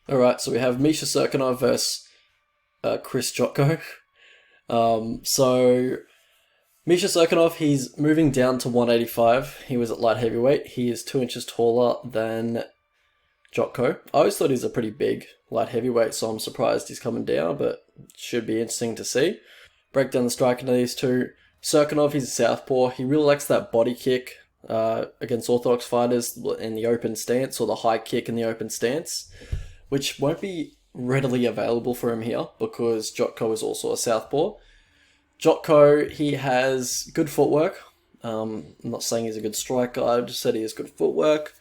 Alright, so we have Misha Cirkunov versus Chris Jotko. So Misha Cirkunov, he's moving down to 185. He was at light heavyweight. He is 2 inches taller than Jotko. I always thought he's a pretty big light heavyweight, so I'm surprised he's coming down, but it should be interesting to see. Break down the striking of these two. Cirkunov, he's a southpaw. He really likes that body kick against orthodox fighters in the open stance, or the high kick in the open stance, which won't be readily available for him here because Jotko is also a southpaw. Jotko, he has good footwork. I'm not saying he's a good striker, I just said he has good footwork.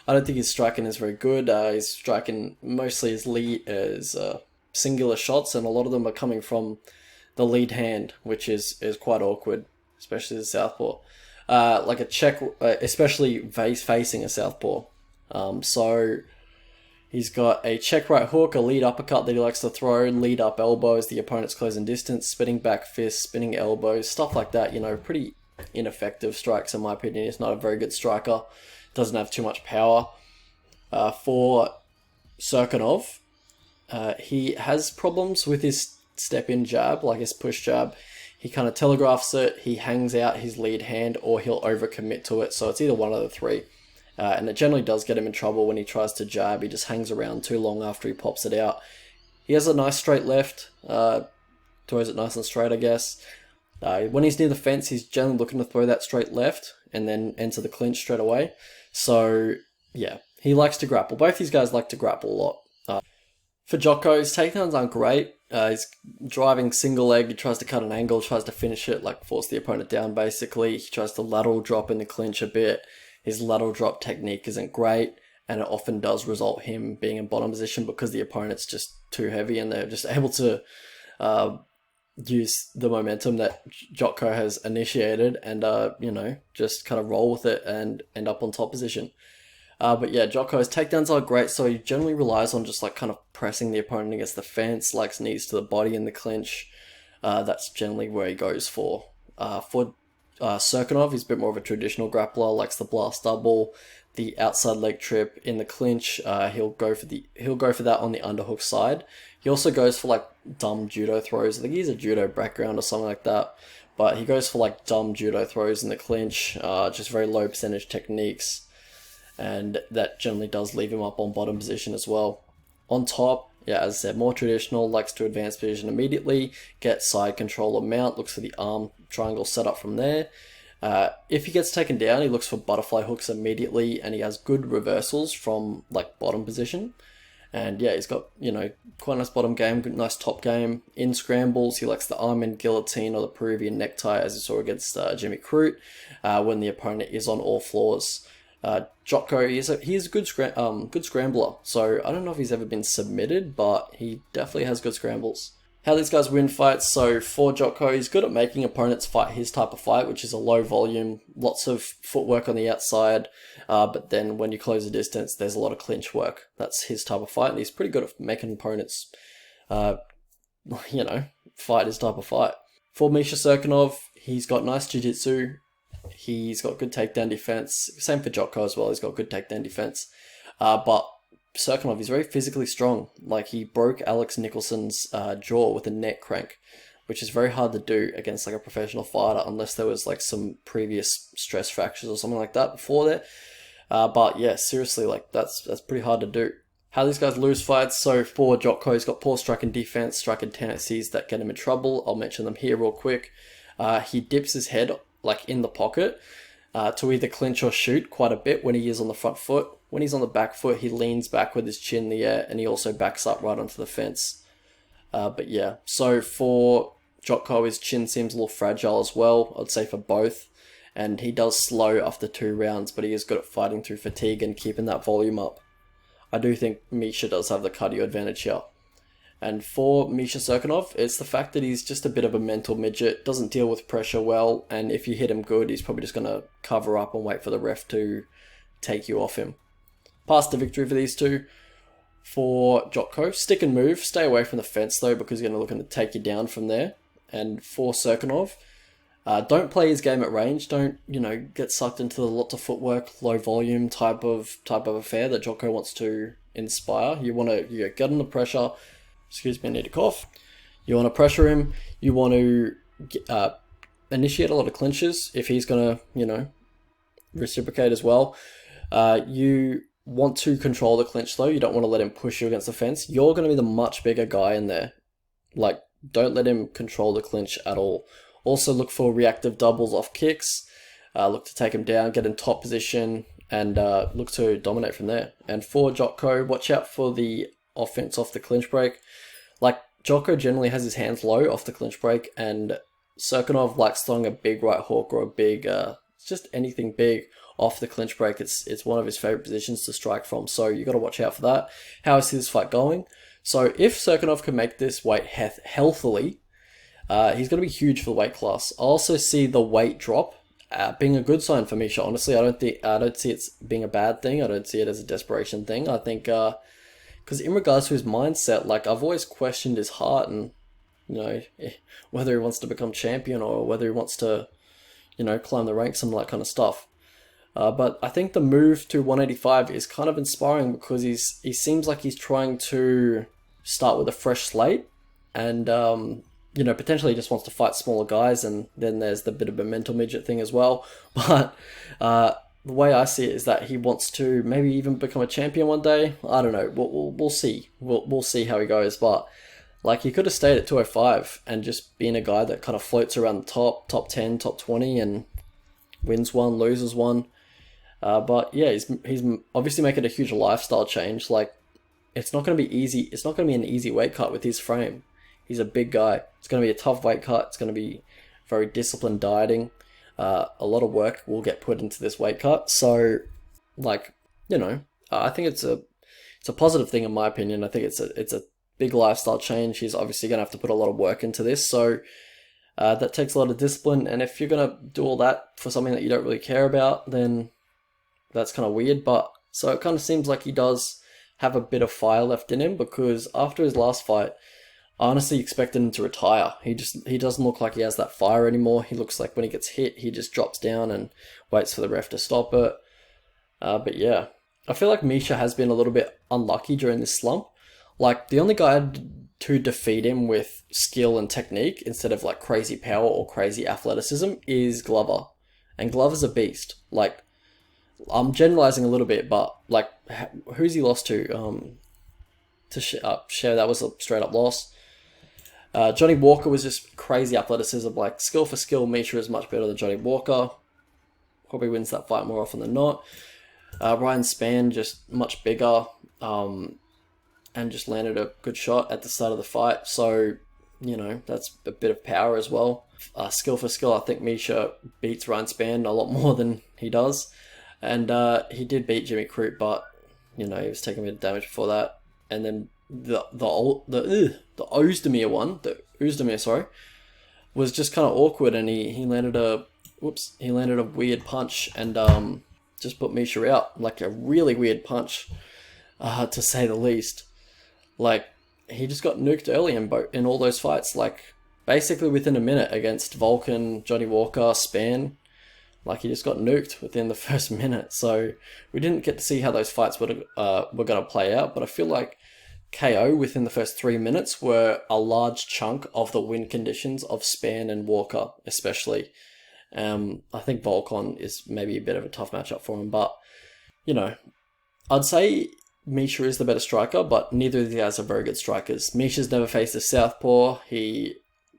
I don't think his striking is very good. He's striking mostly his singular shots, and a lot of them are coming from the lead hand, which is quite awkward, especially as a southpaw. Like a check, especially facing a southpaw. So he's got a check right hook, a lead uppercut that he likes to throw, lead up elbows, the opponent's closing distance, spinning back fists, spinning elbows, stuff like that. You know, pretty ineffective strikes in my opinion. He's not a very good striker. Doesn't have too much power. For Cirkunov, he has problems with his step-in jab, like his push jab. He kind of telegraphs it, he hangs out his lead hand, or he'll overcommit to it. So it's either one of the three. And it generally does get him in trouble when he tries to jab. He just hangs around too long after he pops it out. He has a nice straight left. Throws it nice and straight, I guess. When he's near the fence, he's generally looking to throw that straight left and then enter the clinch straight away. So, yeah, he likes to grapple. Both these guys like to grapple a lot. For Jotko, his takedowns aren't great. He's driving single leg. He tries to cut an angle, tries to finish it, like force the opponent down, basically. He tries to lateral drop in the clinch a bit. His lateral drop technique isn't great, and it often does result him being in bottom position because the opponent's just too heavy and they're just able to use the momentum that Jotko has initiated and, just kind of roll with it and end up on top position. But yeah, Jotko's takedowns are great, so he generally relies on just like kind of pressing the opponent against the fence, likes knees to the body in the clinch. That's generally where he goes for. For Cirkunov, he's a bit more of a traditional grappler, likes the blast double, the outside leg trip in the clinch. He'll go for that on the underhook side. He also goes for like dumb judo throws. I think he's a judo background or something like that. But he goes for like dumb judo throws in the clinch, just very low percentage techniques. And that generally does leave him up on bottom position as well. On top, yeah, as I said, more traditional, likes to advance position immediately, get side control or mount, looks for the arm triangle set up from there. If he gets taken down, he looks for butterfly hooks immediately, and he has good reversals from like bottom position. And yeah, he's got, quite a nice bottom game, good, nice top game. In scrambles, he likes the arm in guillotine or the Peruvian necktie, as you saw against Jimmy Crute, when the opponent is on all floors. Jotko, he's a good scrambler, so I don't know if he's ever been submitted, but he definitely has good scrambles. How these guys win fights, so for Jotko, he's good at making opponents fight his type of fight, which is a low volume, lots of footwork on the outside, but then when you close the distance, there's a lot of clinch work. That's his type of fight, and he's pretty good at making opponents, fight his type of fight. For Misha Cirkunov, he's got nice jiu-jitsu. He's got good takedown defense. Same for Jotko as well. He's got good takedown defense. But Cirkunov is very physically strong. Like, he broke Alex Nicholson's jaw with a neck crank, which is very hard to do against like a professional fighter unless there was like some previous stress fractures or something like that before there. But yeah, seriously, like that's pretty hard to do. How these guys lose fights, so for Jotko, he's got poor striking defense, striking tendencies that get him in trouble. I'll mention them here real quick. He dips his head like in the pocket to either clinch or shoot quite a bit when he is on the front foot. When he's on the back foot, he leans back with his chin in the air, and he also backs up right onto the fence. But yeah, so for Jotko, his chin seems a little fragile as well, I'd say for both. And he does slow after 2 rounds, but he is good at fighting through fatigue and keeping that volume up. I do think Misha does have the cardio advantage here. And for Misha Cirkunov, it's the fact that he's just a bit of a mental midget, doesn't deal with pressure well, and if you hit him good, he's probably just going to cover up and wait for the ref to take you off him. Pass to victory for these two. For Jotko, stick and move. Stay away from the fence though, because he's going to look to take you down from there. And for Cirkunov, don't play his game at range. Don't, get sucked into the lots of footwork, low volume type of affair that Jotko wants to inspire. You want to get under pressure. Excuse me, I need to cough. You want to pressure him. You want to initiate a lot of clinches if he's going to, you know, reciprocate as well. You want to control the clinch though. You don't want to let him push you against the fence. You're going to be the much bigger guy in there. Like, don't let him control the clinch at all. Also look for reactive doubles off kicks. Look to take him down, get in top position, and look to dominate from there. And for Jotko, watch out for the offense off the clinch break. Like, Jotko generally has his hands low off the clinch break, and Cirkunov likes throwing a big right hook or a big, just anything big off the clinch break. It's one of his favorite positions to strike from, so you got to watch out for that. How is his fight going? So if Cirkunov can make this weight healthily, he's going to be huge for the weight class. I also see the weight drop being a good sign for Misha. Honestly, I don't see it being a bad thing. I don't see it as a desperation thing. I think because in regards to his mindset, like, I've always questioned his heart and, you know, whether he wants to become champion or whether he wants to, you know, climb the ranks and all that kind of stuff. But I think the move to 185 is kind of inspiring because he seems like he's trying to start with a fresh slate, and you know, potentially he just wants to fight smaller guys, and then there's the bit of a mental midget thing as well. But the way I see it is that he wants to maybe even become a champion one day. I don't know. We'll see. We'll see how he goes. But like, he could have stayed at 205 and just been a guy that kind of floats around the top 10, top 20, and wins one, loses one. But yeah, he's obviously making a huge lifestyle change. Like, it's not going to be easy. It's not going to be an easy weight cut with his frame. He's a big guy. It's going to be a tough weight cut. It's going to be very disciplined dieting. A lot of work will get put into this weight cut. So, like, you know, I think it's a positive thing in my opinion. I think it's a big lifestyle change. He's obviously going to have to put a lot of work into this. So that takes a lot of discipline. And if you're going to do all that for something that you don't really care about, then that's kind of weird. But so it kind of seems like he does have a bit of fire left in him, because after his last fight, I honestly expected him to retire. He doesn't look like he has that fire anymore. He looks like when he gets hit, he just drops down and waits for the ref to stop it. But yeah, I feel like Misha has been a little bit unlucky during this slump. Like, the only guy to defeat him with skill and technique instead of like crazy power or crazy athleticism is Glover. And Glover's a beast. Like, I'm generalizing a little bit, but like, who's he lost to? Share, that was a straight up loss. Johnny Walker was just crazy athleticism. Like, skill for skill, Misha is much better than Johnny Walker. Probably wins that fight more often than not. Ryan Spann, just much bigger, and just landed a good shot at the start of the fight. So, you know, that's a bit of power as well. Skill for skill, I think Misha beats Ryan Spann a lot more than he does. And he did beat Jimmy Crute, but, you know, he was taking a bit of damage before that. And then the Ozdemir was just kind of awkward, and he landed a weird punch and just put Misha out, like a really weird punch, to say the least. Like, he just got nuked early in all those fights, like basically within a minute against Vulcan, Johnny Walker, Spann. Like, he just got nuked within the first minute. So we didn't get to see how those fights were going to play out, but I feel like KO within the first 3 minutes were a large chunk of the win conditions of Spann and Walker, especially. I think Volcon is maybe a bit of a tough matchup for him, but, you know, I'd say Misha is the better striker, but neither of the guys are very good strikers. Misha's never faced a southpaw. He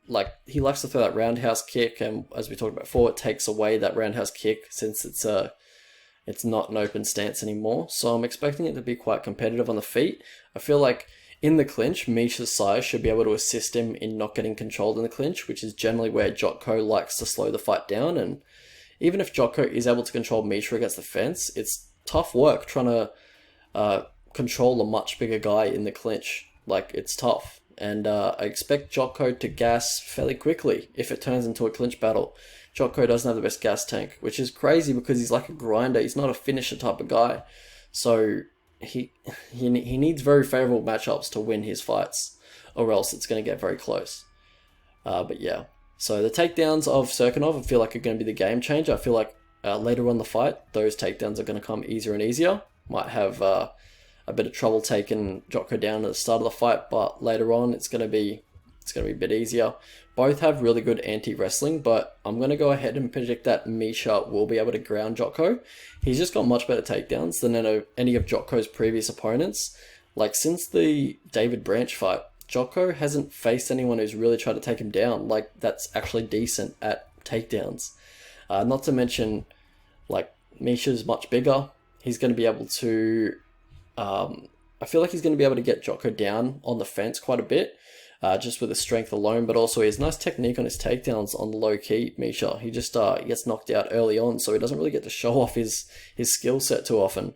likes to throw that roundhouse kick, and as we talked about before, it takes away that roundhouse kick since it's not an open stance anymore. So I'm expecting it to be quite competitive on the feet. I feel like in the clinch, Misha's size should be able to assist him in not getting controlled in the clinch, which is generally where Jotko likes to slow the fight down. And even if Jotko is able to control Misha against the fence, it's tough work trying to control a much bigger guy in the clinch. Like, it's tough. And I expect Jotko to gas fairly quickly if it turns into a clinch battle. Jotko doesn't have the best gas tank, which is crazy because he's like a grinder. He's not a finisher type of guy. So he needs very favorable matchups to win his fights, or else it's going to get very close. But yeah. So the takedowns of Cirkunov, I feel like, are going to be the game changer. I feel like later on in the fight, those takedowns are going to come easier and easier. Might have a a bit of trouble taking Jotko down at the start of the fight, but later on it's gonna be a bit easier. Both have really good anti-wrestling, but I'm going to go ahead and predict that Misha will be able to ground Jotko. He's just got much better takedowns than any of Jotko's previous opponents. Like, since the David Branch fight, Jotko hasn't faced anyone who's really tried to take him down, like, that's actually decent at takedowns. Not to mention, like, Misha's much bigger. He's going to be able to... I feel like he's going to be able to get Jotko down on the fence quite a bit. Just with his strength alone, but also he has nice technique on his takedowns on the low key, Misha. He just gets knocked out early on, so he doesn't really get to show off his skill set too often.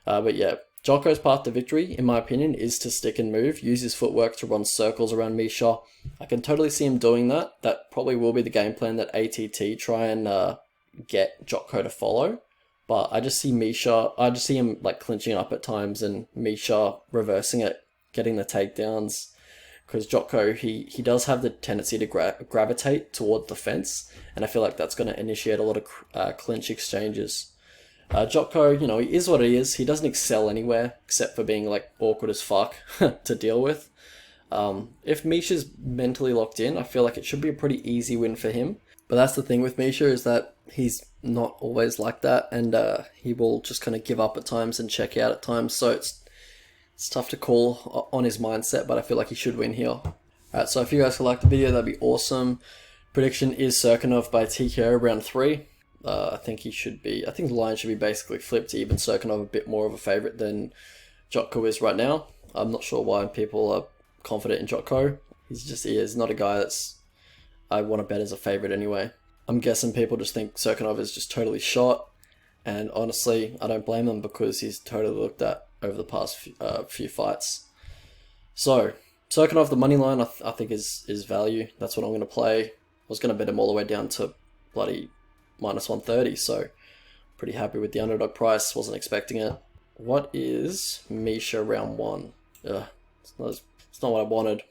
But yeah, Jotko's path to victory, in my opinion, is to stick and move, use his footwork to run circles around Misha. I can totally see him doing that. That probably will be the game plan that ATT try and get Jotko to follow. But I just see him like clinching up at times and Misha reversing it, getting the takedowns. Because Jotko, he does have the tendency to gravitate toward the fence, and I feel like that's going to initiate a lot of clinch exchanges. Jotko, you know, he is what he is. He doesn't excel anywhere, except for being, like, awkward as fuck to deal with. If Misha's mentally locked in, I feel like it should be a pretty easy win for him. But that's the thing with Misha, is that he's not always like that, and he will just kind of give up at times and check out at times, so it's tough to call on his mindset, but I feel like he should win here. Alright, so if you guys could like the video, that'd be awesome. Prediction is Cirkunov by TKO round 3. I think the line should be basically flipped to even Cirkunov a bit more of a favourite than Jotko is right now. I'm not sure why people are confident in Jotko. He is not a guy I want to bet as a favourite anyway. I'm guessing people just think Cirkunov is just totally shot, and honestly, I don't blame them because he's totally looked at over the past few fights. So, Cirkunov, the money line, I think is value. That's what I'm going to play. I was going to bet him all the way down to bloody minus 130, so pretty happy with the underdog price. Wasn't expecting it. What is Misha round 1? It's not what I wanted.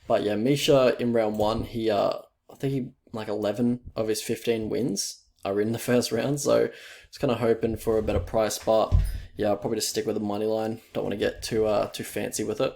But yeah, Misha in round 1, I think like 11 of his 15 wins are in the first round, so I was kind of hoping for a better price, but yeah, I'll probably just stick with the money line. Don't want to get too fancy with it.